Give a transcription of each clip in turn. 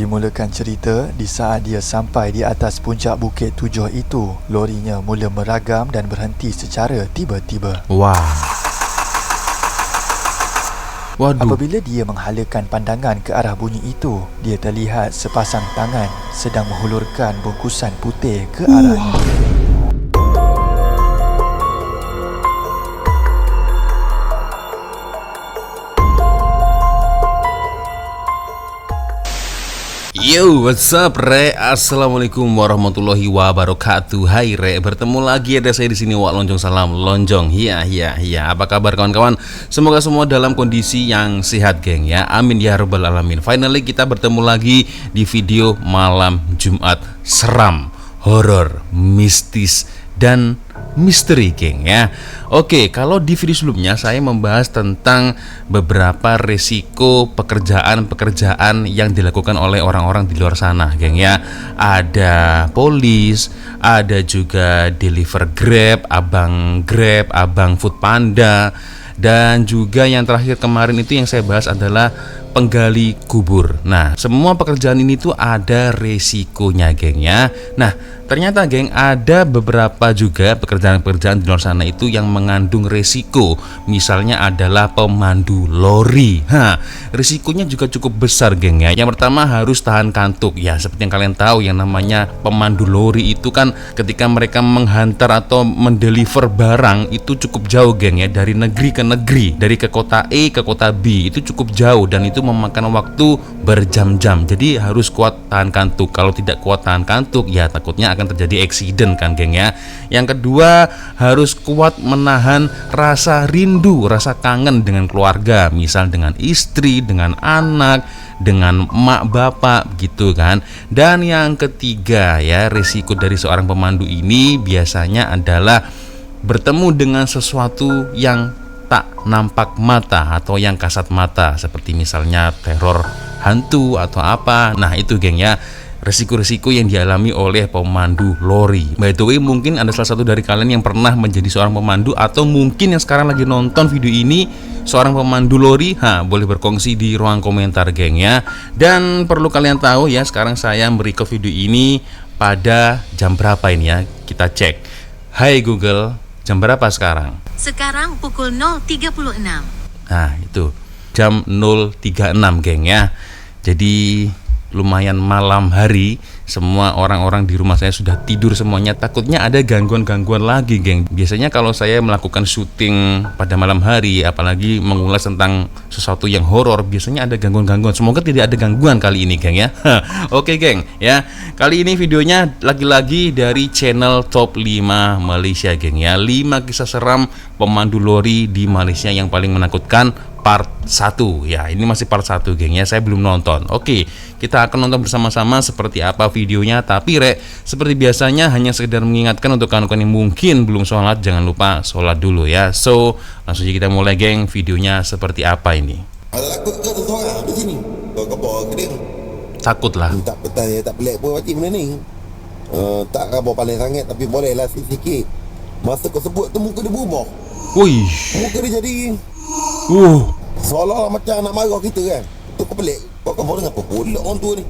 Dimulakan cerita di saat dia sampai di atas puncak Bukit Tujuh itu, lorinya mula meragam dan berhenti secara tiba-tiba. Wah. Waduh. Apabila dia menghalakan pandangan ke arah bunyi itu, dia terlihat sepasang tangan sedang menghulurkan bungkusan putih ke arahnya. Yo, what's up, Re? Assalamualaikum warahmatullahi wabarakatuh. Hai, Re. Bertemu lagi ada saya di sini, Wak Lonjong. Salam Lonjong. Iya. Apa kabar kawan-kawan? Semoga semua dalam kondisi yang sehat, geng ya. Amin ya rabbal alamin. Finally kita bertemu lagi di video malam Jumat seram, horor, mistis dan misteri, geng ya. Oke, kalau di video sebelumnya saya membahas tentang beberapa resiko pekerjaan yang dilakukan oleh orang-orang di luar sana, geng ya. Ada polis, ada juga deliver Grab, abang Food Panda, dan juga yang terakhir kemarin itu yang saya bahas adalah penggali kubur. Nah, semua pekerjaan ini tuh ada resikonya, geng ya. Nah, ternyata geng ada beberapa juga pekerjaan-pekerjaan di luar sana itu yang mengandung resiko. Misalnya adalah pemandu lori. Resikonya juga cukup besar, geng ya. Yang pertama harus tahan kantuk. Ya, seperti yang kalian tahu yang namanya pemandu lori itu kan ketika mereka menghantar atau mendeliver barang itu cukup jauh, geng ya, dari negeri ke negeri, dari ke kota A ke kota B. Itu cukup jauh dan itu memakan waktu berjam-jam. Jadi harus kuat tahan kantuk. Kalau tidak kuat tahan kantuk, ya takutnya akan terjadi accident kan, geng ya. Yang kedua, harus kuat menahan rasa rindu, rasa kangen dengan keluarga, misal dengan istri, dengan anak, dengan emak bapak gitu kan. Dan yang ketiga ya, risiko dari seorang pemandu ini biasanya adalah bertemu dengan sesuatu yang tak nampak mata atau yang kasat mata, seperti misalnya teror hantu atau apa. Nah itu, geng ya, resiko-resiko yang dialami oleh pemandu lori. By the way, mungkin ada salah satu dari kalian yang pernah menjadi seorang pemandu, atau mungkin yang sekarang lagi nonton video ini seorang pemandu lori. Boleh berkongsi di ruang komentar, geng ya. Dan perlu kalian tahu ya, sekarang saya merecord video ini pada jam berapa ini ya? Kita cek. Hai Google, jam berapa sekarang? Sekarang pukul 0.36. Nah itu jam 0.36, geng ya. Jadi lumayan malam hari. Semua orang-orang di rumah saya sudah tidur semuanya. Takutnya ada gangguan-gangguan lagi, geng. Biasanya kalau saya melakukan syuting pada malam hari, apalagi mengulas tentang sesuatu yang horor, biasanya ada gangguan-gangguan. Semoga tidak ada gangguan kali ini, geng ya. Oke, geng ya. Kali ini videonya lagi-lagi dari channel Top 5 Malaysia, geng ya. 5 kisah seram pemandu lori di Malaysia yang paling menakutkan, part 1 ya. Ini masih part 1, geng ya. Saya belum nonton. Oke, kita akan nonton bersama-sama seperti apa videonya. Tapi seperti biasanya hanya sekedar mengingatkan untuk kawan-kawan yang mungkin belum sholat, jangan lupa sholat dulu ya. So langsung aja kita mulai, geng. Videonya seperti apa ini? Takut lah. Tak petai, tak pelik pun macam mana ni. Tak rabau paling sangat, tapi bolehlah sikit-sikit. Masa kau sebut tu muka dia berubah. Wih. Muka dia jadi seolah-olah macam nak marah kita kan. Tu kau pelik. Kau dengar apa pula orang tua ni.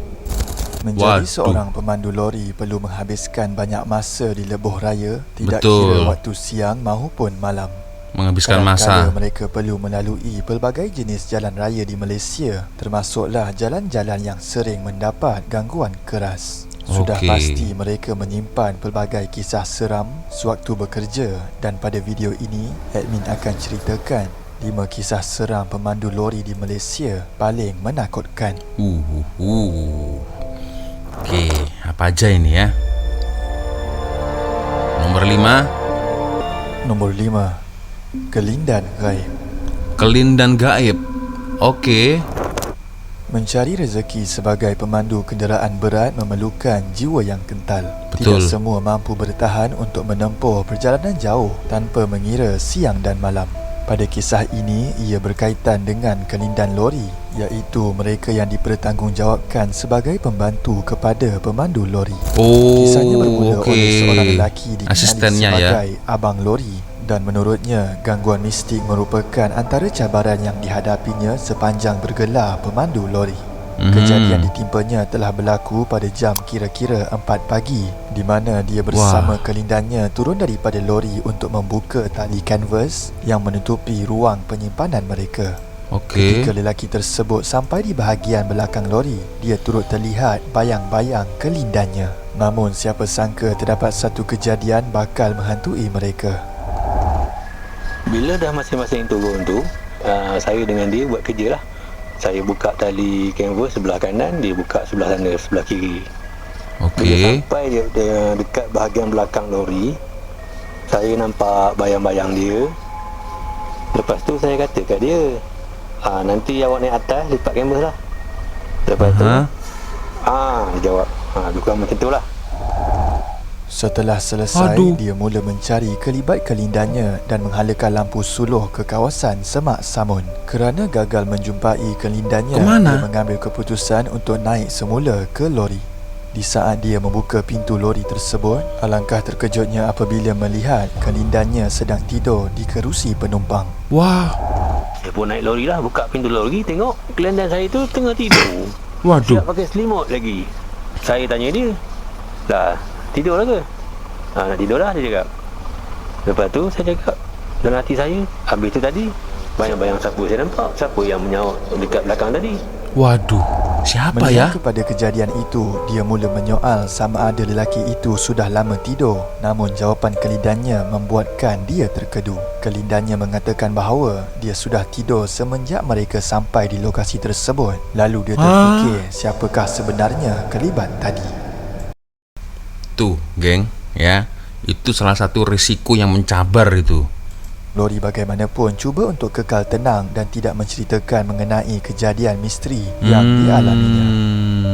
Menjadi seorang pemandu lori perlu menghabiskan banyak masa di lebuh raya, tidak Betul. kira waktu siang maupun malam. Menghabiskan Kadang-kadang masa. mereka perlu melalui pelbagai jenis jalan raya di Malaysia, termasuklah jalan-jalan yang sering mendapat gangguan keras. Sudah pasti mereka menyimpan pelbagai kisah seram sewaktu bekerja, dan pada video ini admin akan ceritakan 5 kisah seram pemandu lori di Malaysia paling menakutkan. Oke, apa aja ini ya? Nomor 5. Nombor 5, kelindan gaib. Kelindan gaib. Oke. Mencari rezeki sebagai pemandu kenderaan berat memerlukan jiwa yang kental. Betul. Tidak semua mampu bertahan untuk menempuh perjalanan jauh tanpa mengira siang dan malam. Pada kisah ini, ia berkaitan dengan kelindan lori, iaitu mereka yang dipertanggungjawabkan sebagai pembantu kepada pemandu lori. Kisahnya bermula oleh seorang lelaki dikenali sebagai Abang Lori, dan menurutnya gangguan mistik merupakan antara cabaran yang dihadapinya sepanjang bergelar pemandu lori. Kejadian ditimpanya telah berlaku pada jam kira-kira 4 pagi di mana dia bersama kelindannya turun daripada lori untuk membuka tali kanvas yang menutupi ruang penyimpanan mereka. Okey. Ketika lelaki tersebut sampai di bahagian belakang lori, dia turut terlihat bayang-bayang kelindannya. Namun siapa sangka terdapat satu kejadian bakal menghantui mereka. Bila dah masing-masing turun tu, saya dengan dia buat kerja lah. Saya buka tali kanvas sebelah kanan, dia buka sebelah sana, sebelah kiri. Bila Okey. sampai dia dekat bahagian belakang lori, saya nampak bayang-bayang dia. Lepas tu saya kata kat dia, nanti awak naik atas, lipat kanvas lah. Lepas tu, dia jawab, lebih kurang macam tu lah. Setelah selesai, Aduh. dia mula mencari kelibat kelindannya dan menghalakan lampu suluh ke kawasan Semak Samun. Kerana gagal menjumpai kelindannya, Kemana? dia mengambil keputusan untuk naik semula ke lori. Di saat dia membuka pintu lori tersebut, alangkah terkejutnya apabila melihat kelindannya sedang tidur di kerusi penumpang. Wah. Saya pun naik lori lah, buka pintu lori, tengok kelindan saya tu tengah tidur. Waduh. Siap pakai selimut lagi. Saya tanya dia, dah tidur lah ke? Nak tidur lah, dia cakap. Lepas tu saya cakap dalam hati saya, habis tu tadi bayang-bayang siapa saya nampak, siapa yang menyawak dekat belakang tadi. Waduh. Siapa Melihat ya? kepada kejadian itu, dia mula menyoal sama ada lelaki itu sudah lama tidur. Namun jawapan kelindannya membuatkan dia terkedu. Kelindannya mengatakan bahawa dia sudah tidur semenjak mereka sampai di lokasi tersebut. Lalu dia terfikir siapakah sebenarnya kelibat tadi. Tuh, geng, ya. Itu salah satu risiko yang mencabar itu. Lori bagaimanapun cuba untuk kekal tenang dan tidak menceritakan mengenai kejadian misteri yang dialaminya.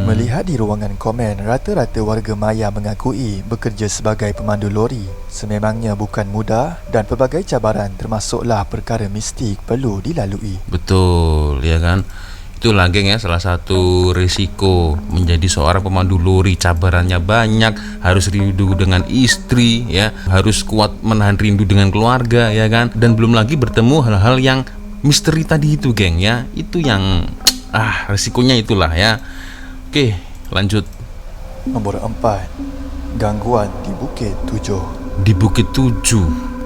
Melihat di ruangan komen, rata-rata warga maya mengakui bekerja sebagai pemandu lori sememangnya bukan mudah dan pelbagai cabaran termasuklah perkara mistik perlu dilalui. Betul, ya kan? Itulah geng ya, salah satu risiko menjadi seorang pemandu lori. Cabarannya banyak, harus rindu dengan istri ya, harus kuat menahan rindu dengan keluarga ya kan, dan belum lagi bertemu hal-hal yang misteri tadi itu geng ya. Itu yang risikonya itulah ya. Oke, lanjut. Nombor 4, gangguan di Bukit 7. Di Bukit 7.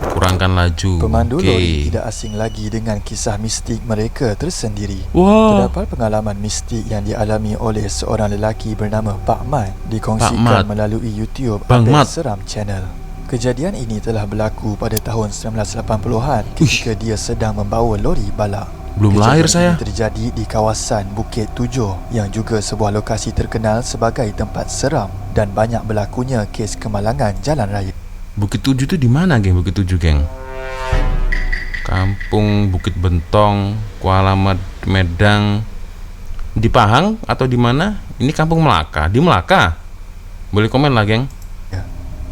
Kurangkan laju. Pemandu Oke. lori tidak asing lagi dengan kisah mistik mereka tersendiri. Wah. Terdapat pengalaman mistik yang dialami oleh seorang lelaki bernama Pak Mat dikongsikan Pak Mat. melalui YouTube Bang Update Mat. Seram Channel. Kejadian ini telah berlaku pada tahun 1980-an ketika dia sedang membawa lori balak. Belum lahir saya. Kejadian ini terjadi di kawasan Bukit 7 yang juga sebuah lokasi terkenal sebagai tempat seram dan banyak berlakunya kes kemalangan jalan raya. Bukit 7 itu di mana, geng? Bukit 7, geng. Kampung Bukit Bentong, Kuala Medang. Di Pahang atau di mana? Ini Kampung Melaka. Di Melaka. Boleh komen lah, geng.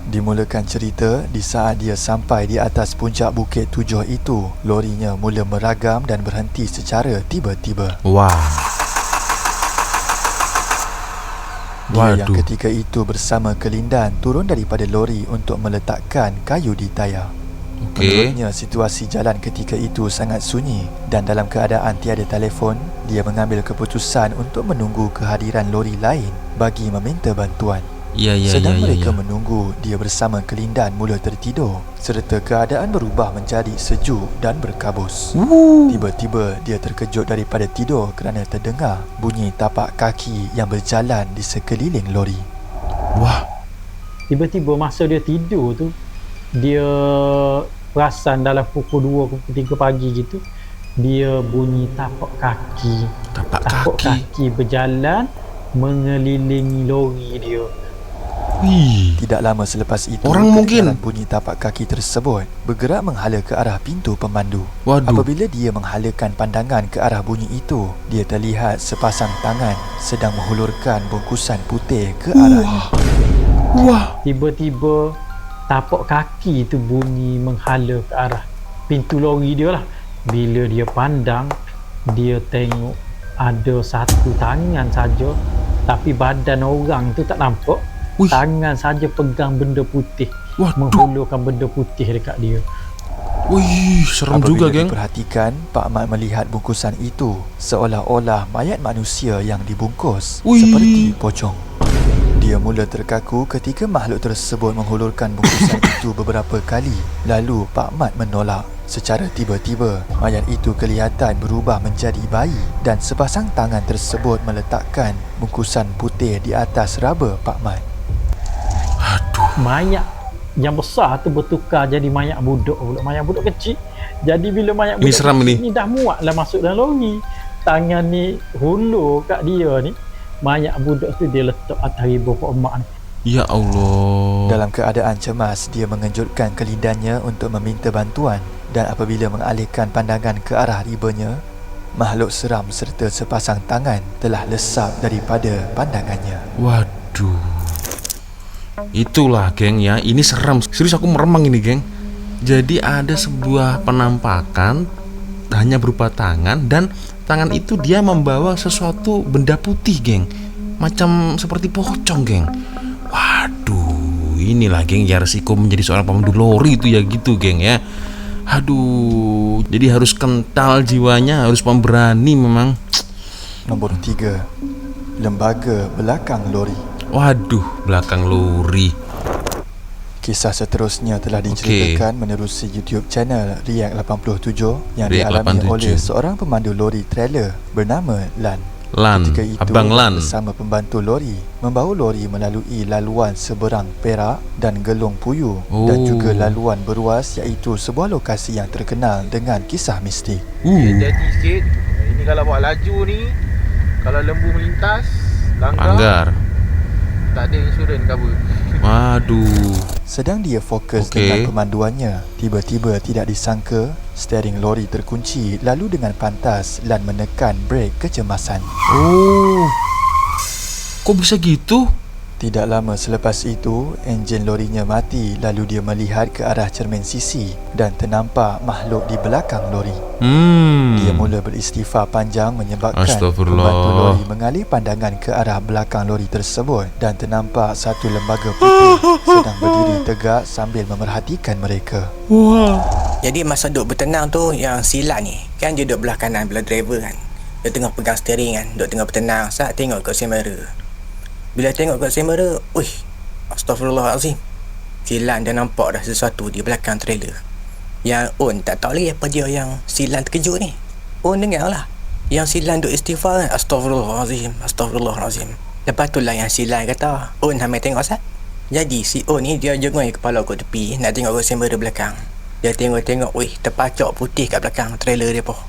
Dimulakan cerita di saat dia sampai di atas puncak Bukit 7 itu, lorinya mula meragam dan berhenti secara tiba-tiba. Wah. Dia yang Waduh. ketika itu bersama kelindan turun daripada lori untuk meletakkan kayu di tayar. Okey. Menurutnya situasi jalan ketika itu sangat sunyi dan dalam keadaan tiada telefon, dia mengambil keputusan untuk menunggu kehadiran lori lain bagi meminta bantuan. Ya. Sedang mereka menunggu, dia bersama kelindan mula tertidur serta keadaan berubah menjadi sejuk dan berkabus. Tiba-tiba dia terkejut daripada tidur kerana terdengar bunyi tapak kaki yang berjalan di sekeliling lori. Wah. Tiba-tiba masa dia tidur tu, dia perasan dalam pukul 2, pukul 3 pagi gitu, dia bunyi tapak kaki. Tapak kaki. Berjalan mengelilingi lori dia. Wih. Tidak lama selepas itu, Orang mungkin. kedengaran bunyi tapak kaki tersebut bergerak menghala ke arah pintu pemandu. Waduh. Apabila dia menghalakan pandangan ke arah bunyi itu, dia terlihat sepasang tangan sedang menghulurkan bungkusan putih ke arahnya. Wah. Tiba-tiba tapak kaki tu bunyi menghala ke arah pintu lori dia lah. Bila dia pandang, dia tengok ada satu tangan saja, tapi badan orang tu tak nampak. Wih. Tangan saja pegang benda putih, Waduh. menghulurkan benda putih dekat dia. Wih, serem Apabila juga, geng. diperhatikan, Pak Mat melihat bungkusan itu seolah-olah mayat manusia yang dibungkus Wih. seperti pocong. Dia mula terkaku ketika makhluk tersebut menghulurkan bungkusan itu beberapa kali. Lalu Pak Mat menolak. Secara tiba-tiba, mayat itu kelihatan berubah menjadi bayi dan sepasang tangan tersebut meletakkan bungkusan putih di atas raba Pak Mat. Mayat yang besar tu bertukar jadi mayat budak pula. Mayat budak kecil. Jadi bila mayat Ini budak seram kecil ni. ni dah muat lah masuk dalam lori. Tangan ni hulur kat dia ni. Mayat budak tu dia letak atas ribu Pak Mak ni. Ya Allah. Dalam keadaan cemas, dia mengejutkan kelindannya untuk meminta bantuan, dan apabila mengalihkan pandangan ke arah ribanya, makhluk seram serta sepasang tangan telah lesap daripada pandangannya. Waduh. Itulah, geng, ya. Ini seram. Serius aku meremang ini, geng. Jadi ada sebuah penampakan hanya berupa tangan, dan tangan itu dia membawa sesuatu benda putih, geng. Macam seperti pocong, geng. Waduh, inilah, geng, ya resiko menjadi seorang pemandu lori itu ya gitu, geng, ya. Aduh, jadi harus kental jiwanya, harus pemberani memang. Nombor 3. Lembaga belakang lori. Waduh, belakang lori. Kisah seterusnya telah diceritakan menerusi YouTube channel Riak 87 yang Riak dialami 87. oleh seorang pemandu lori trailer bernama Lan. Lan, Ketika itu, Abang Lan. bersama pembantu lori membawa lori melalui laluan seberang Perak dan Gelong Puyu dan juga laluan beruas, iaitu sebuah lokasi yang terkenal dengan kisah mistik. Hati-hati sikit. Ini kalau buat laju ni, kalau lembu melintas, langgar, Langgar. tak ada insurans cover. Waduh. Sedang dia fokus Okey. dengan pemanduannya, tiba-tiba tidak disangka steering lori terkunci, lalu dengan pantas Lan menekan brek kecemasan. Oh. Kok bisa gitu? Tidak lama selepas itu, enjin lorinya mati, lalu dia melihat ke arah cermin sisi dan ternampak makhluk di belakang lori. Dia mula beristighfar panjang menyebabkan Astagfirullah. pembantu lori mengalih pandangan ke arah belakang lori tersebut dan ternampak satu lembaga putih sedang berdiri tegak sambil memerhatikan mereka. Jadi masa duk bertenang tu, yang Sila ni kan dia duduk belah kanan belah driver kan. Dia tengah pegang steering kan, duk tengah bertenang. Saat tengok kat kamera. Bila tengok kat kamera, astagfirullahalazim. Silan dia nampak dah sesuatu di belakang trailer. Yang On tak tahu lagi apa dia yang Silan terkejut ni. On dengar lah yang Silan duk istighfar kan, astagfirullahalazim, astagfirullahalazim. Lepas tu lah yang Silan kata, On hamil tengok Sat. Jadi si On ni dia jengoi kepala kat tepi nak tengok kat kamera belakang. Dia tengok-tengok, terpacak putih kat belakang trailer dia po.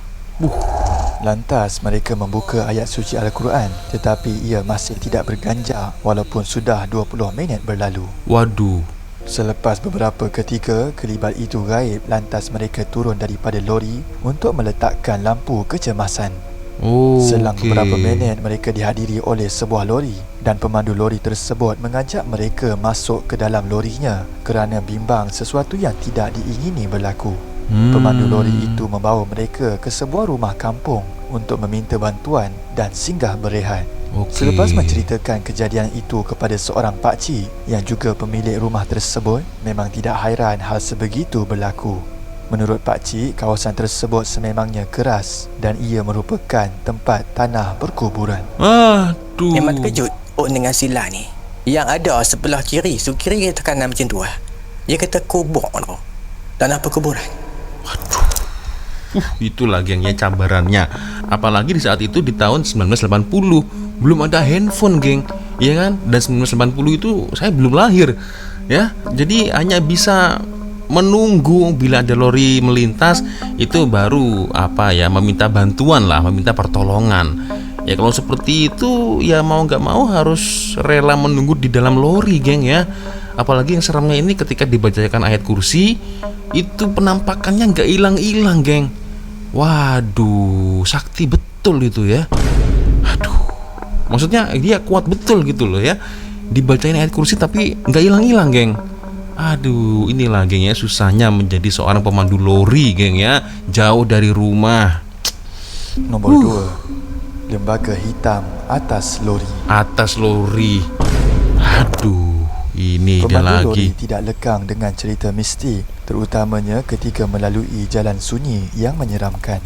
Lantas mereka membuka ayat suci Al-Quran, tetapi ia masih tidak berganjak walaupun sudah 20 minit berlalu. Waduh. Selepas beberapa ketika, kelibat itu gaib. Lantas mereka turun daripada lori untuk meletakkan lampu kecemasan. Selang beberapa minit, mereka dihadiri oleh sebuah lori dan pemandu lori tersebut mengajak mereka masuk ke dalam lorinya kerana bimbang sesuatu yang tidak diingini berlaku. Pemandu lori itu membawa mereka ke sebuah rumah kampung untuk meminta bantuan dan singgah berehat. Selepas menceritakan kejadian itu kepada seorang pakcik yang juga pemilik rumah tersebut, memang tidak hairan hal sebegitu berlaku. Menurut pakcik, kawasan tersebut sememangnya keras dan ia merupakan tempat tanah perkuburan. Aduh. Memang terkejut On dengan Sila ni. Yang ada sebelah kiri, kiri kita kanan macam tu lah. Dia kata kubur tu, tanah perkuburan. Itulah, geng, ya, cabarannya. Apalagi di saat itu di tahun 1980 belum ada handphone, geng. Iya kan? Dan 1980 itu saya belum lahir. Ya. Jadi hanya bisa menunggu bila ada lori melintas, itu baru meminta bantuan lah, meminta pertolongan. Ya kalau seperti itu ya mau nggak mau harus rela menunggu di dalam lori, geng, ya. Apalagi yang seramnya ini ketika dibacakan ayat kursi, itu penampakannya nggak hilang-hilang, geng. Waduh, sakti betul itu ya. Aduh, maksudnya dia kuat betul gitu loh ya. Dibacain ayat kursi tapi nggak hilang-hilang, geng. Aduh, inilah, geng, ya, susahnya menjadi seorang pemandu lori, geng, ya. Jauh dari rumah. Nombor 2. Lembaga hitam atas lori. Atas lori. Aduh, Ini dia Pemandu lori lagi. tidak lekang dengan cerita mistik, terutamanya ketika melalui jalan sunyi yang menyeramkan.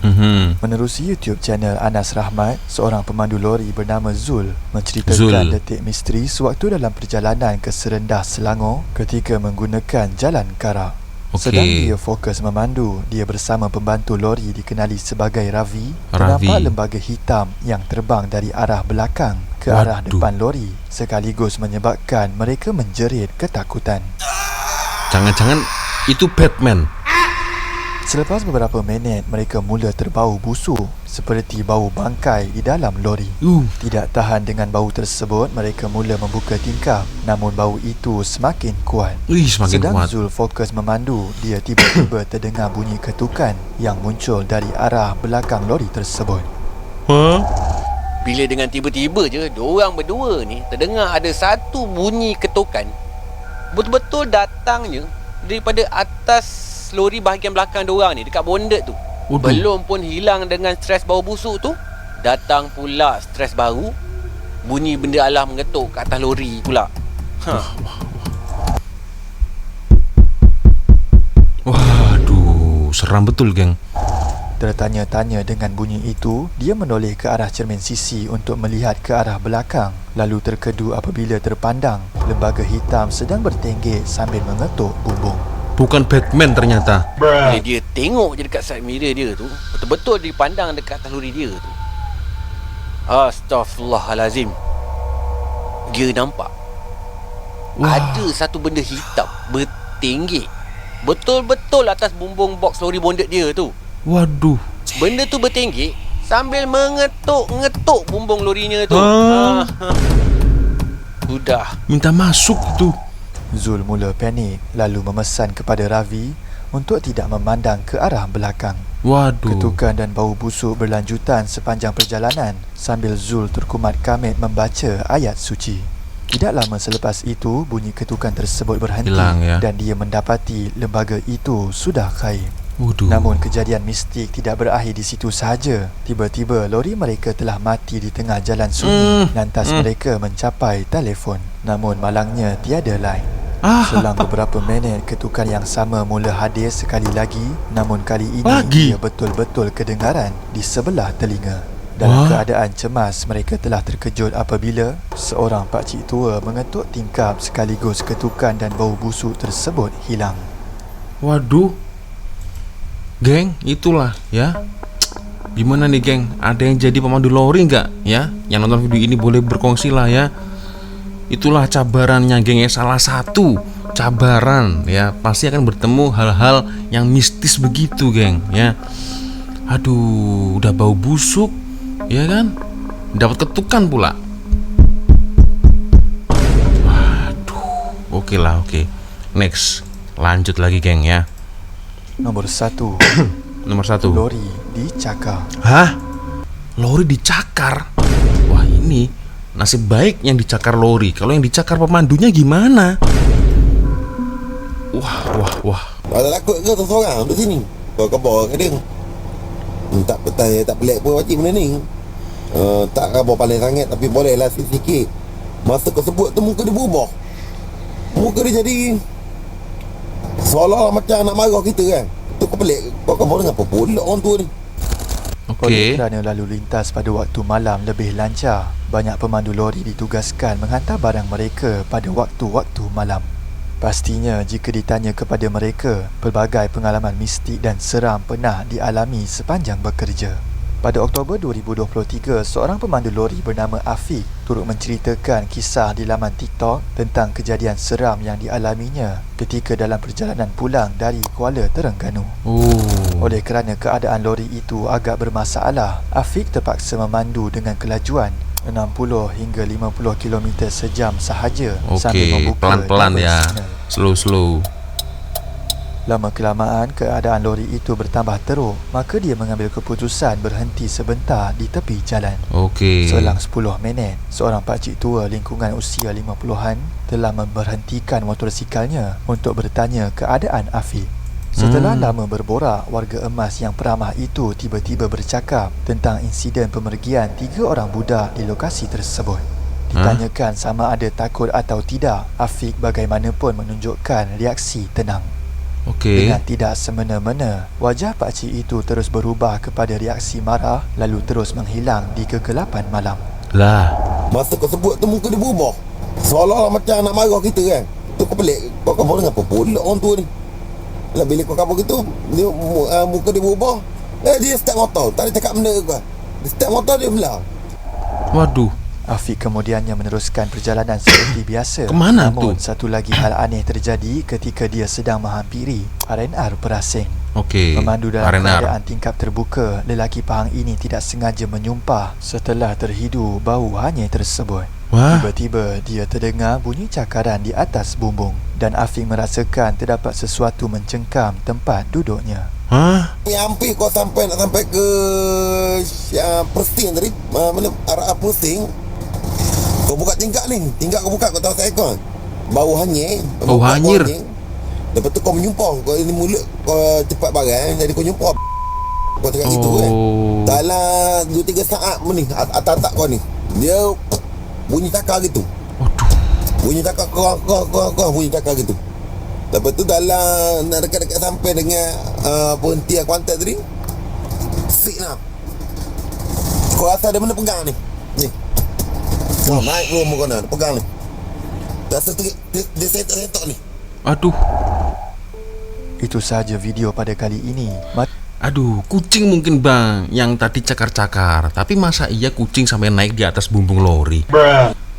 Menerusi YouTube channel Anas Rahmat, seorang pemandu lori bernama Zul menceritakan Zul. detik misteri sewaktu dalam perjalanan ke Serendah, Selangor ketika menggunakan jalan karak. Sedang dia fokus memandu, dia bersama pembantu lori dikenali sebagai Ravi ternampak lembaga hitam yang terbang dari arah belakang ke arah depan lori, sekaligus menyebabkan mereka menjerit ketakutan. Jangan-jangan itu Batman. Selepas beberapa minit, mereka mula terbau busuk seperti bau bangkai di dalam lori. Tidak tahan dengan bau tersebut, mereka mula membuka tingkap. Namun bau itu semakin kuat. Semakin Sedang kuat. Zul fokus memandu, dia tiba-tiba terdengar bunyi ketukan yang muncul dari arah belakang lori tersebut. Bila dengan tiba-tiba je diorang berdua ni terdengar ada satu bunyi ketukan, betul-betul datangnya daripada atas lori bahagian belakang diorang ni, dekat bondet tu. Belum pun hilang dengan stres bau busuk tu, datang pula stres baru, bunyi benda alam mengetuk kat atas lori pula. Waduh, seram betul, geng. Tertanya-tanya dengan bunyi itu, dia menoleh ke arah cermin sisi untuk melihat ke arah belakang, lalu terkedu apabila terpandang lembaga hitam sedang bertenggek sambil mengetuk bumbung. Bukan Batman ternyata. Bila dia tengok je dekat side mirror dia tu, betul-betul dipandang dekat atas lori dia tu. Astaghfirullahalazim. Dia nampak ada satu benda hitam bertenggek betul-betul atas bumbung box lori bondet dia tu. Waduh. Benda tu bertenggek sambil mengetuk-ngetuk bumbung lorinya tu. Sudah Minta masuk tu. Zul mula panik, lalu memesan kepada Ravi untuk tidak memandang ke arah belakang. Waduh. Ketukan dan bau busuk berlanjutan sepanjang perjalanan sambil Zul terkumat kamit membaca ayat suci. Tidak lama selepas itu, bunyi ketukan tersebut berhenti Hilang, ya? dan dia mendapati lembaga itu sudah gaib. Waduh. Namun kejadian mistik tidak berakhir di situ sahaja. Tiba-tiba lori mereka telah mati di tengah jalan sunyi. Lantas mereka mencapai telefon. Namun malangnya tiada line. Selang beberapa minit, ketukan yang sama mula hadir sekali lagi. Namun kali ini ia betul-betul kedengaran di sebelah telinga. Dalam keadaan cemas, mereka telah terkejut apabila seorang pakcik tua mengetuk tingkap sekaligus ketukan dan bau busuk tersebut hilang. Waduh. Geng, itulah ya. Gimana nih, geng? Ada yang jadi pemandu lori nggak ya? Yang nonton video ini boleh berkongsi lah ya. Itulah cabarannya, geng, ya. Salah satu cabaran ya, pasti akan bertemu hal-hal yang mistis begitu, geng, ya. Aduh, udah bau busuk, ya kan? Dapat ketukan pula. Waduh, oke lah, oke. Next, lanjut lagi, geng, ya. Nomor 1. Nomor 1. Lori dicakar. Hah? Lori dicakar? Wah, ini nasib baik yang dicakar lori. Kalau yang dicakar pemandunya gimana? Wah. Tak takut ke seorang duduk sini? Kau khabar ke dia? Tak pelik pun pakcik benda ni. Tak khabar paling sangat, tapi bolehlah sikit-sikit. Masa kau sebut tu muka dia berubah. Muka dia jadi seolah-olah macam nak marah kita kan. Tu kau pelik. Kau khabar dengan apa pula orang tua ni? Oleh kerana lalu lintas pada waktu malam lebih lancar, banyak pemandu lori ditugaskan menghantar barang mereka pada waktu-waktu malam. Pastinya jika ditanya kepada mereka, pelbagai pengalaman mistik dan seram pernah dialami sepanjang bekerja. Pada Oktober 2023, seorang pemandu lori bernama Afiq turut menceritakan kisah di laman TikTok tentang kejadian seram yang dialaminya ketika dalam perjalanan pulang dari Kuala Terengganu. Oleh kerana keadaan lori itu agak bermasalah, Afiq terpaksa memandu dengan kelajuan 60 hingga 50 km sejam sahaja sambil membuka pelan-pelan ya, signal. slow. Lama-kelamaan keadaan lori itu bertambah teruk, maka dia mengambil keputusan berhenti sebentar di tepi jalan. Selang 10 minit, seorang pakcik tua lingkungan usia 50-an telah memberhentikan motorsikalnya untuk bertanya keadaan Afiq. Setelah lama berborak, warga emas yang peramah itu tiba-tiba bercakap tentang insiden pemergian 3 orang budak di lokasi tersebut. Ditanyakan sama ada takut atau tidak, Afiq bagaimanapun menunjukkan reaksi tenang. Okey. Dengan tidak semena-mena, wajah pakcik itu terus berubah kepada reaksi marah, lalu terus menghilang di kegelapan malam. Lah, Masa kau sebut tu muka dia berubah. Seolah-olah macam nak marah kita kan. Tu kau pelik. Kau kabur dengan apa pula orang tua ni. Lah bila kau kabur gitu, dia, muka dia berubah. Dia start motor. Tak ada cakap benda ke kau. Dia start motor dia belah. waduh. Afiq kemudiannya meneruskan perjalanan seperti biasa. Kemana Namun tu? satu lagi hal aneh terjadi ketika dia sedang menghampiri R&R Perasing. Okey. Memandu dalam R&R. keadaan tingkap terbuka, lelaki Pahang ini tidak sengaja menyumpah setelah terhidu bau hanyir tersebut. Wah. Tiba-tiba dia terdengar bunyi cakaran di atas bumbung dan Afiq merasakan terdapat sesuatu mencengkam tempat duduknya. Hah? Ni hampir kau nak sampai ke Persing tadi. Mana arah Persing. Kau buka tingkap ni. Tingkap kau buka, kau tahu saya kau. Bau hanyir. Bau hanyir. Lepas tu kau menyumpah. Kau ni mulut kau cepat barang. Jadi kau nyumpah. Kau tengok gitu kan. Dalam 2-3 saat ni atas-atas kau ni, dia bunyi cakar gitu. Bunyi cakar kau bunyi cakar gitu. Lepas tu dalam nak dekat-dekat sampai dengan perhentian Kuantan tadi, sik lah. Kau rasa ada benda pegang ni. Ni. Kau naik belum kau nak pegang ni. Rasa tu dia setok-setok ni. Aduh. Itu sahaja video pada kali ini. Aduh, kucing mungkin bang yang tadi cakar-cakar. Tapi masa iya kucing sampai naik di atas bumbung lori?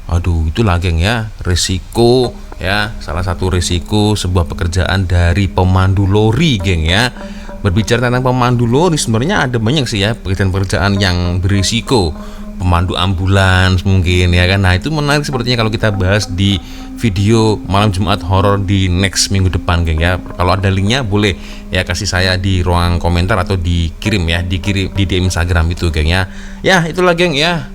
Aduh, itulah geng ya, resiko ya, salah satu resiko sebuah pekerjaan dari pemandu lori geng ya. Berbicara tentang pemandu lori, sebenarnya ada banyak sih ya pekerjaan-pekerjaan yang berisiko. Pemandu ambulans mungkin ya kan. Nah itu menarik sepertinya kalau kita bahas di video malam Jumat horor di next minggu depan geng ya. Kalau ada linknya boleh ya kasih saya di ruang komentar atau dikirim di DM Instagram itu geng ya. Ya itulah geng ya,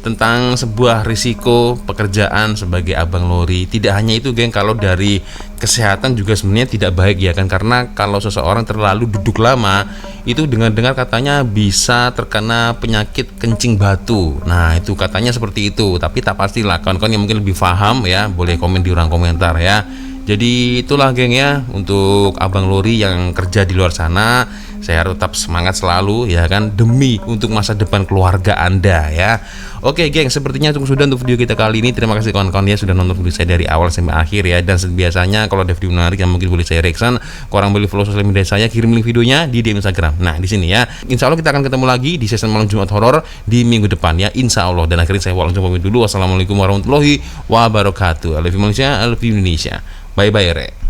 tentang sebuah risiko pekerjaan sebagai abang lori. Tidak hanya itu geng, kalau dari kesehatan juga sebenarnya tidak baik ya kan, karena kalau seseorang terlalu duduk lama itu dengar-dengar katanya bisa terkena penyakit kencing batu. Nah itu katanya seperti itu, tapi tak pastilah. Kawan-kawan yang mungkin lebih paham ya boleh komen di ruang komentar ya. Jadi itulah geng ya, untuk abang lori yang kerja di luar sana, saya harus tetap semangat selalu ya kan, demi untuk masa depan keluarga Anda ya. Oke geng, sepertinya cukup sudah untuk video kita kali ini. Terima kasih kawan-kawan ya sudah nonton video saya dari awal sampai akhir ya. Dan biasanya kalau ada video menarik yang mungkin boleh saya reaction, korang boleh follow sosial media saya, kirim link videonya di DM Instagram. Nah di sini ya, insya Allah kita akan ketemu lagi di season malam Jumat horor di minggu depan ya, insya Allah. Dan akhirnya saya langsung pamit dulu. Wassalamualaikum warahmatullahi wabarakatuh. I love you Malaysia, I love you Indonesia. Bye bye re.